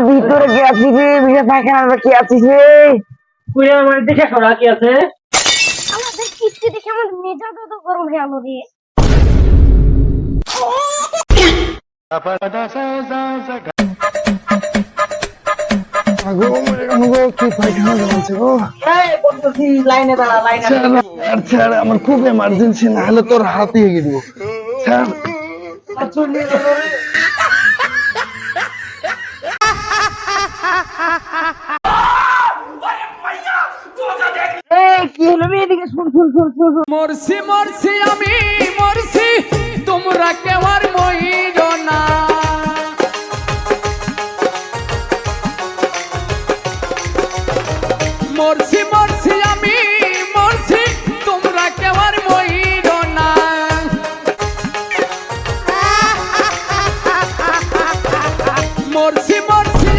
ভিতরে কি আছিস রে? বিয়ে পায়খানা কি আছিস রে? কুড়িয়ে আমার দেখে সরা কি আছে? আমাদের কিস্তি দেখে আমার মেজাজ তো গরম হয়ে গেল রে। আগো মরে গেল গো, কি পায়খানা জমাচ্ছে গো। এই বলতেছি লাইনে দাঁড়া, লাইনে দাঁড়া। স্যার আমার খুব এমার্জেন্সি, না হলে তোর হাতে এগিয়ে দিব স্যার। চলে গেল রে। কি হলো রে? এদিকে শুন শুন শুন শুন শুন। মরছি মরছি আমি মরছি, তোমরা কেউ আর মইর না। মরছি মরছি আমি মরছি, তোমরা কেউ আর মইর না। মরছি মরছি